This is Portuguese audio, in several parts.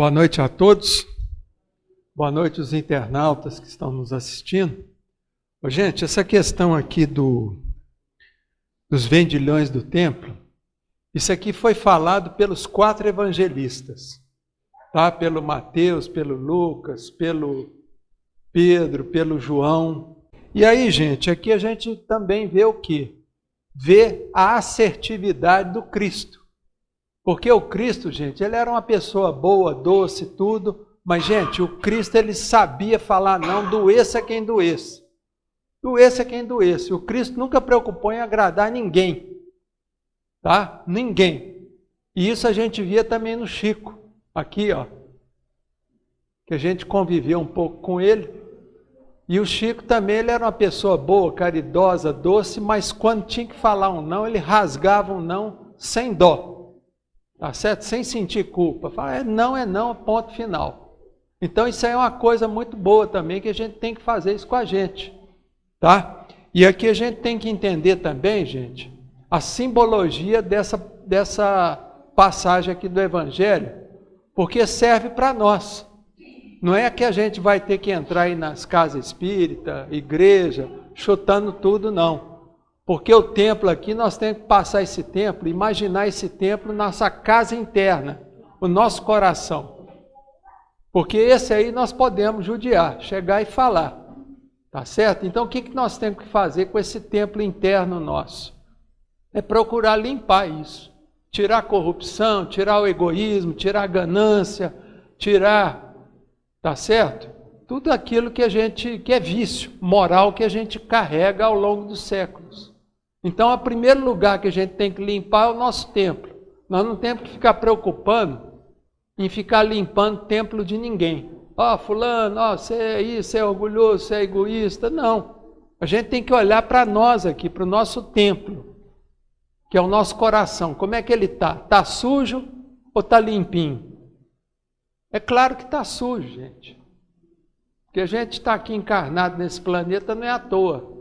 Boa noite a todos. Boa noite os internautas que estão nos assistindo. Gente, essa questão aqui dos vendilhões do templo, isso aqui foi falado pelos 4 evangelistas, tá? Pelo Mateus, pelo Lucas, pelo Pedro, pelo João. E aí, gente, aqui a gente também vê o quê? Vê a assertividade do Cristo. Porque o Cristo, gente, ele era uma pessoa boa, doce, tudo, mas, gente, o Cristo, ele sabia falar não, doesse a quem doesse. Doesse a quem doesse. O Cristo nunca preocupou em agradar ninguém, tá? Ninguém. E isso a gente via também no Chico, aqui, ó, que a gente conviveu um pouco com ele. E o Chico também, ele era uma pessoa boa, caridosa, doce, mas quando tinha que falar um não, ele rasgava um não sem dó. Tá certo? Sem sentir culpa. Fala, é não, ponto final. Então isso aí é uma coisa muito boa também, que a gente tem que fazer isso com a gente. Tá? E aqui a gente tem que entender também, gente, a simbologia dessa passagem aqui do Evangelho, porque serve para nós. Não é que a gente vai ter que entrar aí nas casas espíritas, igreja, chutando tudo, não. Porque o templo aqui, nós temos que passar esse templo, imaginar esse templo, nossa casa interna, o nosso coração. Porque esse aí nós podemos judiar, chegar e falar. Tá certo? Então o que nós temos que fazer com esse templo interno nosso? É procurar limpar isso. Tirar a corrupção, tirar o egoísmo, tirar a ganância, tirar, tá certo? Tudo aquilo que é vício moral que a gente carrega ao longo dos séculos. Então, o primeiro lugar que a gente tem que limpar é o nosso templo. Nós não temos que ficar preocupando em ficar limpando o templo de ninguém. Ó, fulano, ó, você é isso, você é orgulhoso, você é egoísta. Não. A gente tem que olhar para nós aqui, para o nosso templo, que é o nosso coração. Como é que ele está? Está sujo ou está limpinho? É claro que está sujo, gente. Porque a gente está aqui encarnado nesse planeta não é à toa.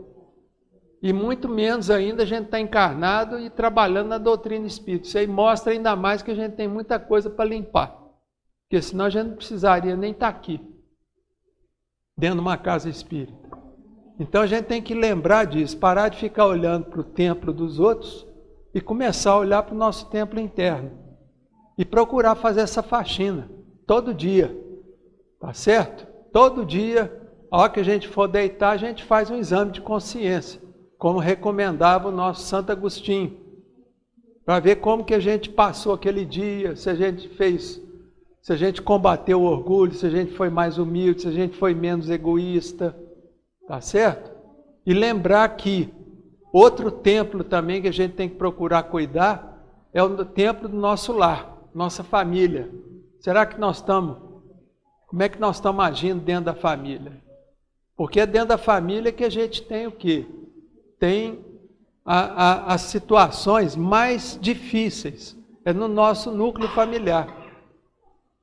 E muito menos ainda a gente está encarnado e trabalhando na doutrina espírita. Isso aí mostra ainda mais que a gente tem muita coisa para limpar. Porque senão a gente não precisaria nem estar aqui, dentro de uma casa espírita. Então a gente tem que lembrar disso, parar de ficar olhando para o templo dos outros e começar a olhar para o nosso templo interno. E procurar fazer essa faxina, todo dia. Tá certo? Todo dia, a hora que a gente for deitar, a gente faz um exame de consciência, como recomendava o nosso Santo Agostinho, para ver como que a gente passou aquele dia, se a gente combateu o orgulho, se a gente foi mais humilde, se a gente foi menos egoísta, tá certo? E lembrar que outro templo também que a gente tem que procurar cuidar é o templo do nosso lar, nossa família. Será que como é que nós estamos agindo dentro da família? Porque é dentro da família que a gente tem o quê? Tem as situações mais difíceis, é no nosso núcleo familiar.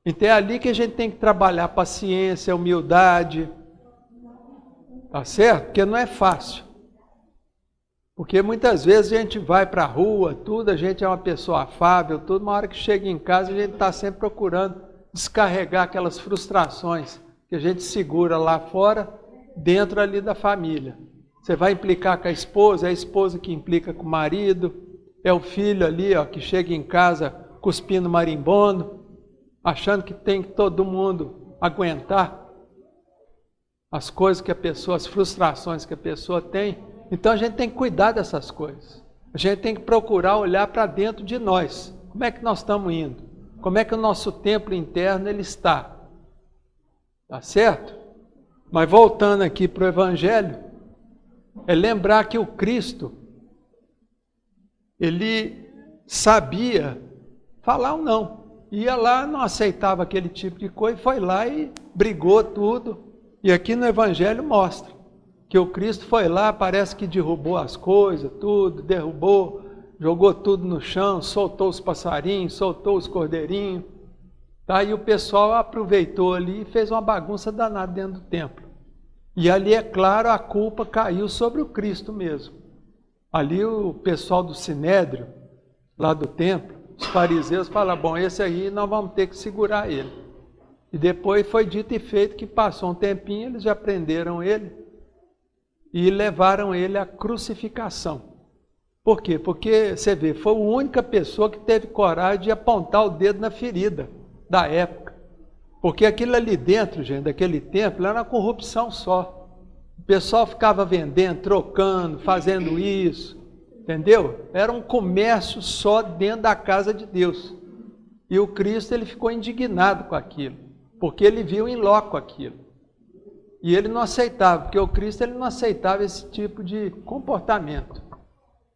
Então é ali que a gente tem que trabalhar paciência, humildade, tá certo? Porque não é fácil. Porque muitas vezes a gente vai para a rua, tudo, a gente é uma pessoa afável, tudo, uma hora que chega em casa a gente está sempre procurando descarregar aquelas frustrações que a gente segura lá fora, dentro ali da família. Você vai implicar com a esposa, é a esposa que implica com o marido, é o filho ali, ó, que chega em casa cuspindo marimbondo, achando que tem que todo mundo aguentar as coisas que a pessoa, as frustrações que a pessoa tem. Então a gente tem que cuidar dessas coisas. A gente tem que procurar olhar para dentro de nós. Como é que nós estamos indo? Como é que o nosso templo interno ele está? Tá certo? Mas voltando aqui para o Evangelho, é lembrar que o Cristo, ele sabia falar um não. Ia lá, não aceitava aquele tipo de coisa, foi lá e brigou tudo. E aqui no Evangelho mostra que o Cristo foi lá, parece que derrubou as coisas, tudo, derrubou, jogou tudo no chão, soltou os passarinhos, soltou os cordeirinhos. Tá? E o pessoal aproveitou ali e fez uma bagunça danada dentro do templo. E ali, é claro, a culpa caiu sobre o Cristo mesmo. Ali o pessoal do Sinédrio, lá do templo, os fariseus falaram, bom, esse aí nós vamos ter que segurar ele. E depois foi dito e feito que passou um tempinho, eles já prenderam ele e levaram ele à crucificação. Por quê? Porque, você vê, foi a única pessoa que teve coragem de apontar o dedo na ferida da época. Porque aquilo ali dentro, gente, daquele templo, era uma corrupção só. O pessoal ficava vendendo, trocando, fazendo isso, entendeu? Era um comércio só dentro da casa de Deus. E o Cristo, ele ficou indignado com aquilo, porque ele viu em loco aquilo. E ele não aceitava, porque o Cristo, ele não aceitava esse tipo de comportamento.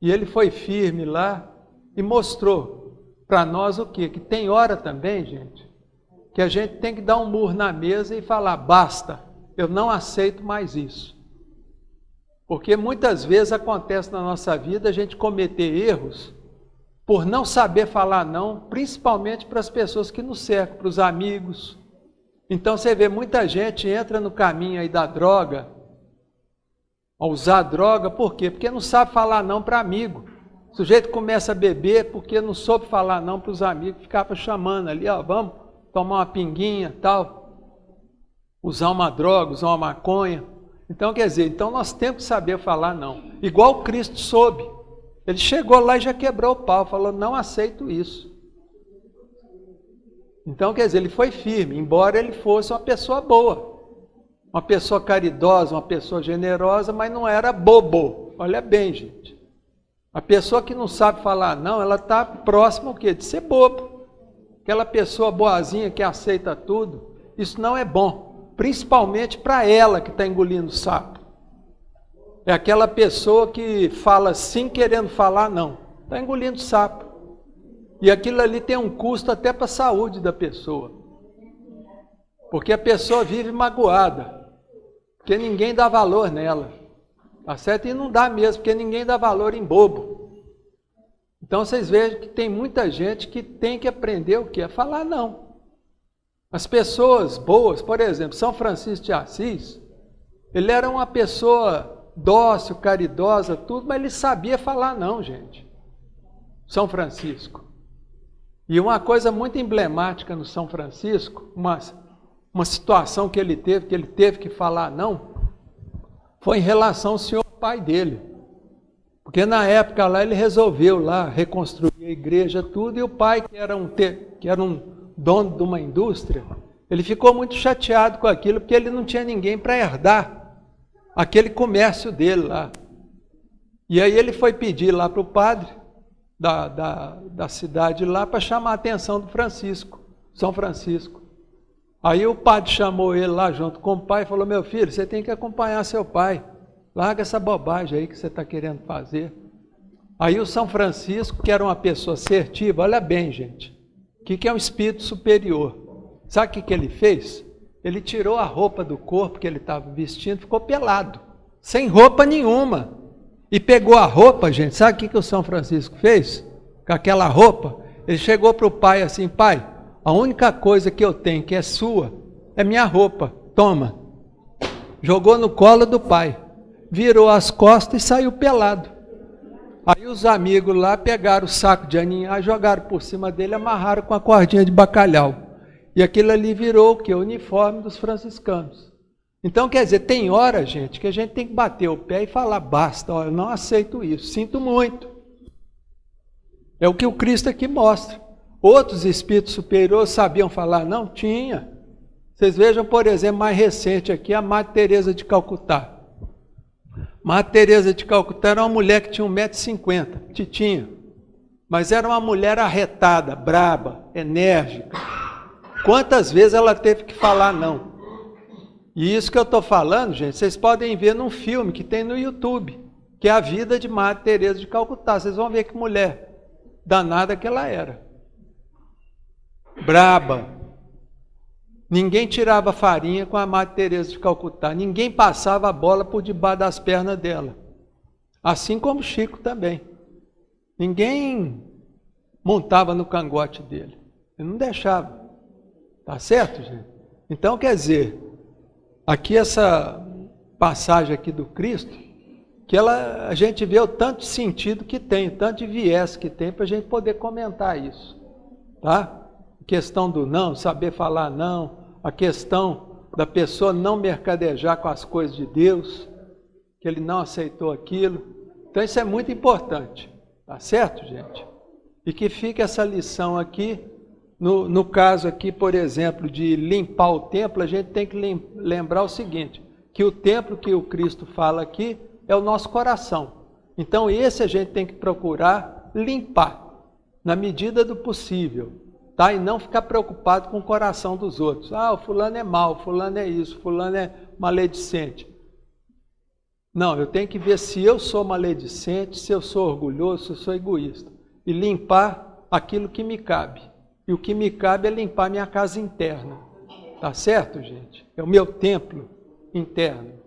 E ele foi firme lá e mostrou para nós o quê? Que tem hora também, gente, que a gente tem que dar um murro na mesa e falar, basta, eu não aceito mais isso. Porque muitas vezes acontece na nossa vida a gente cometer erros por não saber falar não, principalmente para as pessoas que nos cercam, para os amigos. Então você vê muita gente entra no caminho aí da droga, a usar droga, por quê? Porque não sabe falar não para amigo. O sujeito começa a beber porque não soube falar não para os amigos, ficava chamando ali, ó, vamos tomar uma pinguinha, tal, usar uma droga, usar uma maconha. Então, quer dizer, então nós temos que saber falar não. Igual Cristo soube. Ele chegou lá e já quebrou o pau, falou, não aceito isso. Então, quer dizer, ele foi firme, embora ele fosse uma pessoa boa. Uma pessoa caridosa, uma pessoa generosa, mas não era bobo. Olha bem, gente. A pessoa que não sabe falar não, ela está próxima o quê? De ser bobo. Aquela pessoa boazinha que aceita tudo, isso não é bom. Principalmente para ela que está engolindo sapo. É aquela pessoa que fala sim querendo falar não. Está engolindo sapo. E aquilo ali tem um custo até para a saúde da pessoa. Porque a pessoa vive magoada. Porque ninguém dá valor nela. Tá certo? E não dá mesmo, porque ninguém dá valor em bobo. Então vocês vejam que tem muita gente que tem que aprender o quê? A falar não. As pessoas boas, por exemplo, São Francisco de Assis, ele era uma pessoa dócil, caridosa, tudo, mas ele sabia falar não, gente. São Francisco. E uma coisa muito emblemática no São Francisco, uma situação que ele teve que falar não, foi em relação ao senhor pai dele. Porque na época lá ele resolveu lá reconstruir a igreja, tudo, e o pai, que era um dono de uma indústria, ele ficou muito chateado com aquilo, porque ele não tinha ninguém para herdar aquele comércio dele lá. E aí ele foi pedir lá para o padre da cidade lá, para chamar a atenção do Francisco, São Francisco. Aí o padre chamou ele lá junto com o pai e falou, meu filho, você tem que acompanhar seu pai, larga essa bobagem aí que você está querendo fazer. Aí o São Francisco, que era uma pessoa assertiva, olha bem, gente, o que é um espírito superior? Sabe o que ele fez? Ele tirou a roupa do corpo que ele estava vestindo, ficou pelado, sem roupa nenhuma. E pegou a roupa, gente, sabe o que o São Francisco fez? Com aquela roupa, ele chegou para o pai assim, pai, a única coisa que eu tenho que é sua, é minha roupa, toma. Jogou no colo do pai, virou as costas e saiu pelado. Aí os amigos lá pegaram o saco de aninhar, jogaram por cima dele, amarraram com a cordinha de bacalhau. E aquilo ali virou o quê? O uniforme dos franciscanos. Então, quer dizer, tem hora, gente, que a gente tem que bater o pé e falar, basta, ó, eu não aceito isso, sinto muito. É o que o Cristo aqui mostra. Outros espíritos superiores sabiam falar? Não, tinha. Vocês vejam, por exemplo, mais recente aqui, a Madre Teresa de Calcutá. Madre Teresa de Calcutá era uma mulher que tinha 1,50 m, titinha. Mas era uma mulher arretada, braba, enérgica. Quantas vezes ela teve que falar não? E isso que eu estou falando, gente, vocês podem ver num filme que tem no YouTube, que é a vida de Madre Teresa de Calcutá. Vocês vão ver que mulher danada que ela era. Braba. Ninguém tirava farinha com a Madre Teresa de Calcutá. Ninguém passava a bola por debaixo das pernas dela. Assim como Chico também. Ninguém montava no cangote dele. Ele não deixava. Tá certo, gente? Então, quer dizer, aqui essa passagem aqui do Cristo, que a gente vê o tanto de sentido que tem, o tanto de viés que tem para a gente poder comentar isso. Tá? Questão do não, saber falar não, a questão da pessoa não mercadejar com as coisas de Deus, que ele não aceitou aquilo. Então isso é muito importante, tá certo, gente? E que fique essa lição aqui, no caso aqui, por exemplo, de limpar o templo, a gente tem que lembrar o seguinte, que o templo que o Cristo fala aqui é o nosso coração. Então esse a gente tem que procurar limpar, na medida do possível, tá? E não ficar preocupado com o coração dos outros. Ah, o fulano é mau, o fulano é isso, o fulano é maledicente. Não, eu tenho que ver se eu sou maledicente, se eu sou orgulhoso, se eu sou egoísta. E limpar aquilo que me cabe. E o que me cabe é limpar minha casa interna. Tá certo, gente? É o meu templo interno.